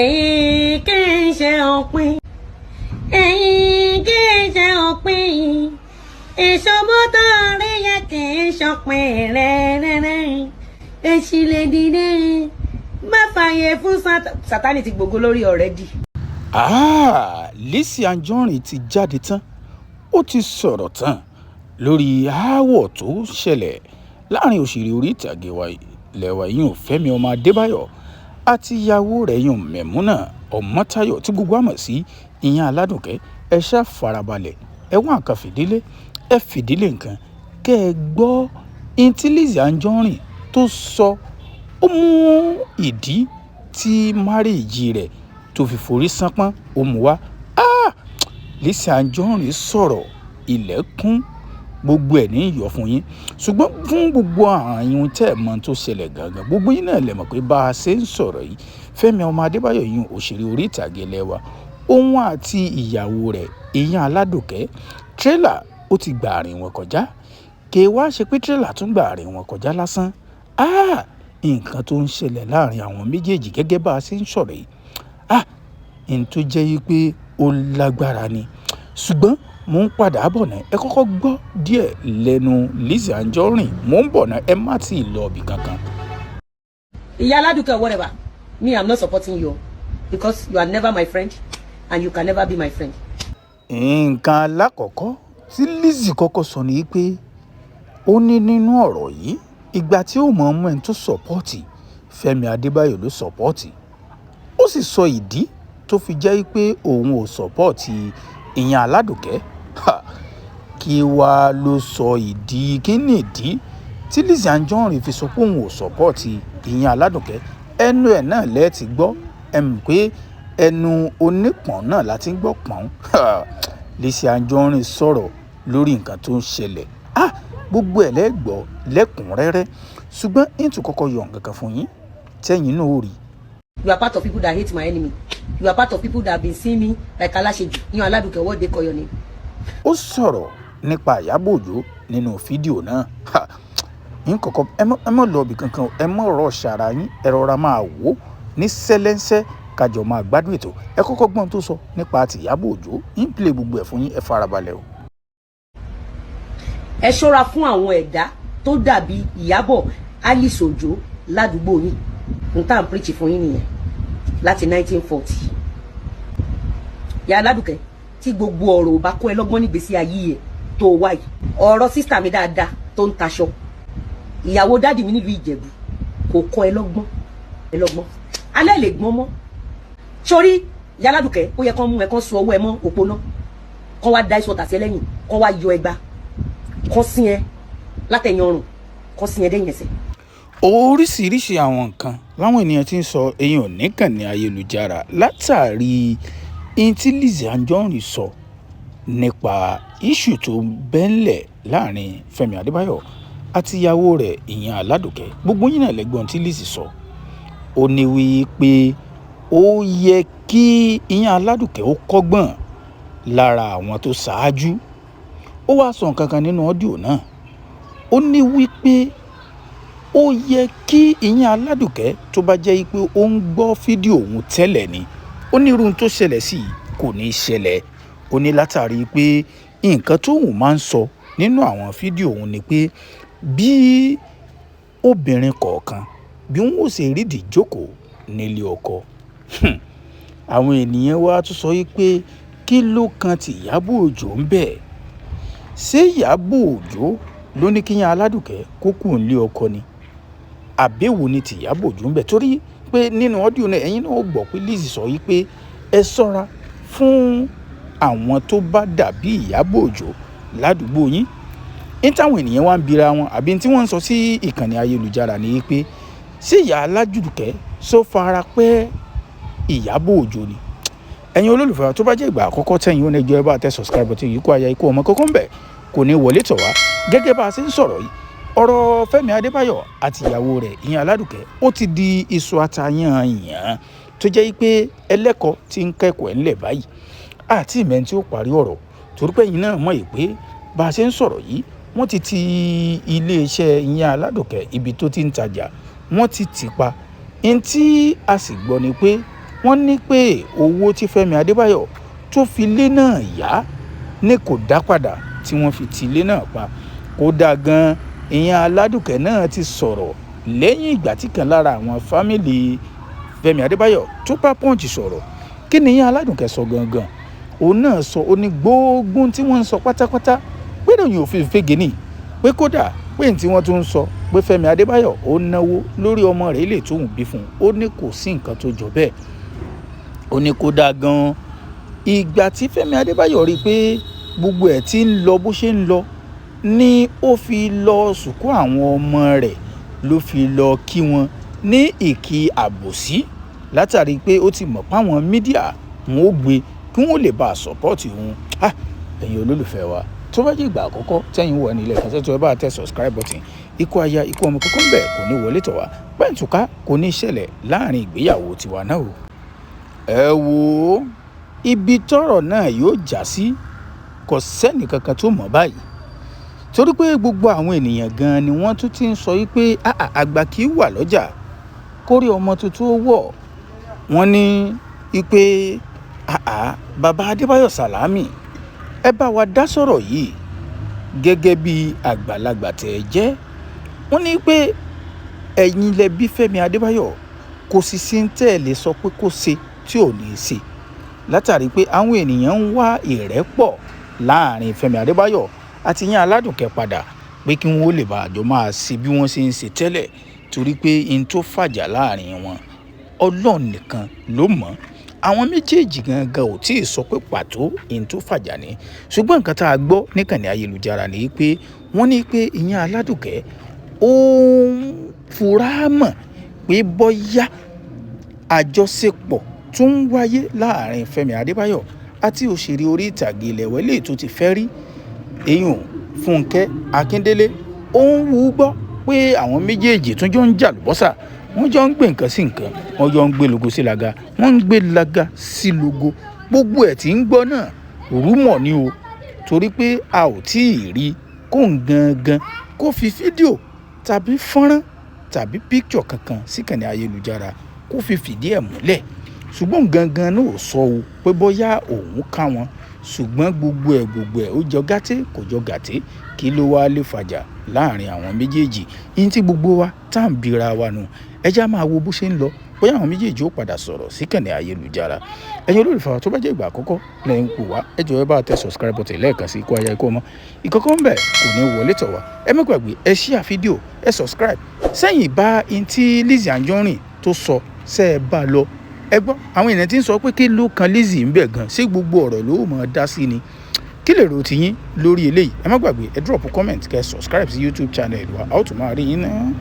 ẹ̀yin kì í ṣe òpin ẹ̀yin kì í ṣe òpin ìṣòbó tó rí yẹ kì í ṣọpin rẹ̀ èsì lè dìde má fààyè fún Sátánì ti gbogbo lórí already. Lizzy Anjorin ti jáde tán ó ti sọ̀rọ̀ tán lórí aáwọ̀ tó ṣẹlẹ̀ láàrin òṣèré orí ìtàgé wa lẹ́wà yìí Fẹ́mi ọmọ Adébáyọ̀ àti ìyàwó rẹ̀ yìí Mẹ̀múnà Ọmọ́táyọ̀ tí gbogbo àmọ̀ sí Ìyàn Aládùnkẹ́. Ẹ ṣá farabalẹ̀ ẹ wá nǹkan fìdílé ẹ fìdílé nǹkan kẹ́ ẹ gbọ́ ihun tí Lizzy Anjorin tó sọ. Ó mú ìdí tí márèèjì rẹ̀ tó fi forí sánpọ́n ó mú wá. Lizzy Anjorin sọ̀rọ̀ ilẹ̀kùn gbogbo ẹ̀ ní ìyọ̀ fún yín, ṣùgbọ́n fún gbogbo àyùn tẹ́ ẹ̀ mọ̀ tó ṣẹlẹ̀ gangan gbogbo yín náà lè mọ̀ pé bá a ṣe ń sọ̀rọ̀ yìí Fẹ́mi ọmọ Adébáyọ̀ yìí òṣèré orí ìtàgé lẹ́wà òun àti ìyàwó rẹ̀ Ìyàn Aládùnkẹ́ tírélà ó ti gba àárín wọn kọjá. Kì í wá ṣe pé tírélà tún gba àárín wọn kọjá lásán. Nǹkan tó ń ṣẹlẹ̀ láàrin àwọn méjèèjì gẹ́gẹ́ bá a ṣe ń sọ̀rọ̀ yìí n tó jẹ́ yí pé ó lágbára ni. Ṣùgbọ́n mo ń padà bọ̀ náà ẹ kọ́kọ́ gbọ́ díẹ̀ lẹ́nu Lizzy Anjorin. Mo ń bọ̀ náà ẹ má tí ì lọ ibì kankan. Ìyá Aládùnkẹ́ whatever, me I'm not supporting you because you are never my friend and you can never be my friend. Nǹkan alákọ̀ọ́kọ́ tí Lizzy kọ́kọ́ sọ ni pé ó ní nínú ọ̀rọ̀ yìí ìgbà tí ó mọ̀ ọmọ ẹ̀ tó sọ̀pọ́ọ̀tì Fẹ́mi Adébáyọ̀ ló sọ̀pọ́ọ̀tì. Ó sì sọ ìdí tó fi jẹ́ pé òun ò sọ̀pọ́ọ̀tì Ìyàn Aládùnkẹ́. Kí wá ló sọ ìdí kí ni ìdí tí Lizzy Anjorin fi sọ pé òun ò sọ̀pọ́ọ̀tì Ìyàn Aládùnkẹ́? Ẹnu ẹ̀ náà lẹ́ẹ̀ ti gbọ́ ẹ mọ̀ pé ẹnu onípọ̀n náà la ti ń gbọ́ pọ̀n. Lizzy Anjorin sọ̀rọ̀ lórí nǹkan tó ń ṣẹlẹ̀ gbogbo ẹ̀ lẹ́gbọ́ lẹ́kùnrẹ́rẹ́ ṣùgbọ́n ètò kọ́kọ́ yọ nǹkan kan fún yín tẹ́yìn náà ó rí. You are part of people that hate my enemy. You are part of people that have been seeing me like aláṣejù. Ìyàn Aládùnkẹ́, what they call your name? Ó sọ̀rọ̀ nípa Ìyábọ̀ Òjó nínú fídíò náà. Yín kọ̀kọ́ ẹ mọ̀ lọ ibì kankan ẹ mọ̀ rọ̀ ṣàrà yín ẹ rọra máa wò ní sẹ́lẹ́ńsẹ́ kájọ máa gbádùn ètò. Ẹ kọ́kọ́ gbọ́n tó sọ nípa ti Ìyábọ̀ Òjó yín play gbogbo ẹ̀ fún yín ẹ farabalẹ̀ o. Ẹ ṣọ́ra fún àwọn ẹ̀dá tó dàbí Ìyábọ̀ Alice Òjó ládùúgbò yín. N tá n preach fún yín nìyẹn láti 1940. Ìyá Aládùnkẹ́ tí gbogbo ọ̀rọ̀ ò bá kọ́ ẹ lọ́gbọ́n nígbésí ayé ẹ̀ tó wá yìí. Ọ̀rọ̀ sísítà mi dáadáa tó ń taṣọ. Ìyàwó dádì mi nílùú Ìjẹ̀bú kò kọ́ ẹ lọ́gbọ́n. Alẹ́ lè gbọ́n mọ́. Sórí Ìyá Aládùnkẹ́ ó yẹ kán mú ẹ kán so ọwọ́ ẹ mọ́ òpónà. Kán wá da ìṣọ̀tà sí ẹ lẹ́yìn. Kán wá yọ ẹgba. Kán sín ẹ látẹ̀yìn ọrùn. Kán sín ẹ dẹ́yìn ẹsẹ̀. Oríṣiríṣi àwọn nǹkan láwọn ènìyàn ti ń sọ eyín ò ní kàn ní ayélujára látàrí ihun tí Lizzy Anjorin sọ nípa iṣu tó bẹ́ńlẹ̀ láàrin Fẹ́mi Adébáyọ̀ àti ìyàwó rẹ̀ Ìyàn Aládùnkẹ́. Gbogbo yín náà lẹ́gbọ́n tí Lizzy sọ. Ó ní wípé ó yẹ kí Ìyàn Aládùnkẹ́ ó kọ́gbọ́n lára àwọn tó ṣáájú. Ó wá sọ nǹkan kan nínú ọ́díò náà. Ó ní wípé ó yẹ kí Ìyàn Aládùnkẹ́ tó bá jẹ́ pé ó ń gbọ́ fídíò òun tẹ́lẹ̀ ni ó ní irun tó ṣẹlẹ̀ sí i kò ní í ṣẹlẹ̀. Ó ní látàrí pé nǹkan tó òun máa ń sọ nínú àwọn fídíò òun ni pé bí obìnrin kọ̀ọ̀kan bí wọ́n ó ṣe rídìí jókòó nílé ọkọ. Àwọn ènìyàn wá tún sọ pé kí ló kan ti Ìyábọ̀ Òjó ń bẹ̀? Ṣé Ìyábọ̀ Òjó ló ní kí Ìyàn Aládùnkẹ́ kó kúrò nílé ọkọ ni? Àbẹ̀wò ni ti Ìyábọ̀ Òjó ń bẹ̀ torí pé nínú ọ́díò náà ẹ̀yin náà gbọ́ pé Lizzy sọ pé ẹ ṣọ́ra fún àwọn tó bá dàbí Ìyábọ̀ Òjó ládùúgbò yín. Ní táwọn ènìyàn wá ń bira wọn àbí tí wọ́n ń sọ sí ìkànnì ayélujára ni pé ṣé Ìyá Aládùnkẹ́ sọ fara pẹ́ Ìyábọ̀ Òjó ni? Ẹ̀yin olólùfẹ́ tó bá jẹ́ ìgbà àkọ́kọ́ tẹ̀yin ó ní ẹjọ́ ẹ bá tẹ subscribe button yìí kó aya ikú ọmọ kọ́kọ́ ń bẹ̀ kò ní wọlé tọ̀ wá. Gẹ́gẹ́ bá a ṣe ń sọ̀rọ̀ yìí ọ̀rọ̀ Fẹ́mi Adébáyọ̀ àti ìyàwó rẹ̀ Ìyàn Aládùnkẹ́ ó ti di iṣu atayan yàn tó jẹ́ pé ẹlẹ́kọ̀ọ́ ti ń kẹ́kọ̀ọ́ ńlẹ̀ báyìí àti ìmẹ̀ tí ó parí ọ̀rọ̀ torí pé ẹ̀yin náà mọ̀ pé bá a ṣe ń sọ̀rọ̀ yìí wọ́n ti ti iléeṣẹ́ Ìyàn Aládùnkẹ́ ibi tó ti ń tajà wọ́n ti tì pa. N tí a sì gbọ́ ni pé wọ́n ní pé owó tí Fẹ́mi Adébáyọ̀ tó fi ilé náà yá ní kò dá padà tí wọ́n fi ti ilé náà pa. Kódà gan ìyẹn Aládùkẹ́ náà ti sọ̀rọ̀ lẹ́yìn ìgbà tí kan lára àwọn fámìlì Fẹ́mi Adébáyọ̀ tó bá Punch sọ̀rọ̀. Kí ni ìyẹn Aládùkẹ́ sọ gangan? Òun náà sọ ó ní gbogbo tí wọ́n ń sọ pátápátá pé lóyún òfin fege ní pé kódà pé tí wọ́n tún ń sọ pé Fẹ́mi Adébáyọ̀ ó náwó lórí ọmọ rẹ̀ ilé tóun bí fún un, ó ní kò sí nǹkan tó jọ bẹ́ẹ̀. Ó ní kódà gan ìgbà tí Fẹ́mi Adébáyọ̀ rí i pé gbogbo ẹ̀ tí ń lọ bó ṣe ń lọ ni ó fi lọ sùkú àwọn ọmọ rẹ̀ ló fi lọ kí wọn ní ìkí àbòsí látàrí pé ó ti mọ̀ páwọn mídíà wọn ó gbé kí wọ́n lè bá a sọ́pọ́ọ̀tì òun. Ẹ̀yin olólùfẹ́ wa tó bá jẹ́ ìgbà àkọ́kọ́ tẹ́yìn wọ̀ nílẹ̀ kan tó ẹ bá tẹ subscribe button. Ikú aya ikú ọmọ kókó ń bẹ̀ kò ní wọlé tọ̀ wá, pẹ́ǹtùká kò ní ṣẹlẹ̀ láàrin ìgbéyàwó tiwa náà o. Ẹ wo ibi tọ́rọ̀ náà yóò já sí kò sẹ́nì kankan tó mọ̀ báyìí, torí pé gbogbo àwọn ènìyàn gan ni wọ́n tún ti ń sọ wípé àgbà kì í wà lọ́jà kórí ọmọ tuntun wọ̀. Wọ́n ní wípé bàbá Adébáyọ̀ Sàlámì ẹ bá wa dá sọ̀rọ̀ yìí gẹ́gẹ́ bí àgbàlagbà tẹ̀ ẹ jẹ́. Wọ́n ní pé ẹ̀yin lẹ bí Fẹ́mi Adébáyọ̀, kò sì sí ń tẹ́ ẹ lè sọ pé kó ṣe tí ò ní í ṣe, látàrí pé àwọn ènìyàn ń wá ìrẹ́pọ̀ láàrin Fẹ́mi Adébáyọ̀ àti yín Aládùkẹ́ padà pé kí wọ́n lè bá àjọ máa ṣe bí wọ́n ṣe ń ṣe tẹ́lẹ̀, torí pé n tó fàjà láàrin wọn Ọlọ́run nìkan ló mọ̀. Àwọn méjèèjì gangan ò tí ì sọ pé pàtó n tó fàjà ni, ṣùgbọ́n nǹkan tá a gbọ́ níkànnì ayélujára ni pé wọ́n ní pé ìyẹn Aládùkẹ́ ó ń fura mọ̀ pé bóyá àjọṣepọ̀ tó ń wáyé láàrin Fẹ́mi Adébáyọ̀ àti òṣèré orí ìtàgé ilẹ̀ wẹ́lẹ̀ tó ti fẹ́ rí èèyàn Fúnkẹ́ Akíndélé ó ń wú gbọ́ pé àwọn méjèèjì tún jọ ń jà lùbọ́sà, wọ́n jọ ń gbé nǹkan sí nǹkan, wọ́n jọ ń gbé logo sí laga, wọ́n ń gbé laga sí logo. Gbogbo ẹ̀ tí ń gbọ́ náà rúmọ̀ ni o, torí pé a ò tí ì rí kó ń gangan kó fi fídíò tàbí fọ́nrán tàbí píkṣọ̀ kankan síkànnì ayélujára kó fi fìdí ẹ̀ múlẹ̀. Ṣùgbọ́n gangan náà ò sọ o pé bóyá òun ká wọn, ṣùgbọ́n gbogbo ẹ̀ ó jọ gàté kò jọ gàté. Kí ló wá lè fàjà láàrin àwọn méjèèjì? Yín tí gbogbo wa tá à ń bira wa nù, ẹ já máa wo bó ṣe ń lọ, bóyá àwọn méjèèjì ó padà sọ̀rọ̀ síkànnì ayélujára. Ẹ̀yin olólùfẹ́ wa tó bá jẹ́ ìgbà àkọ́kọ́ lẹ́yìn kù wá, ẹ jọ̀ọ́ ẹ bá tẹ subscribe button lẹ́ẹ̀kan sí Ikú Aya Ikú Ọmọ. Ìkọ̀kọ̀ ń bẹ̀ kò ní wọlé tọ̀ wá. Ẹ má gbàgbé ẹ share fídíò, ẹ subscribe. Sẹ́yìn bá in tí Lizzy Anjorin tó sọ ṣe é bá lọ. Ẹ gbọ́ àwọn èèyàn tí ń sọ pé kí ló kan Lizzy ń bẹ̀ gan, ṣé gbogbo ọ̀rọ̀ ló mọ̀ dá sí ni? Kí lè rò tiyín lórí eléyìí? Ẹ má gbàgbé ẹ drop comment kẹ́ subscribe sí YouTube channel wa, a ó tún máa rí yín náà.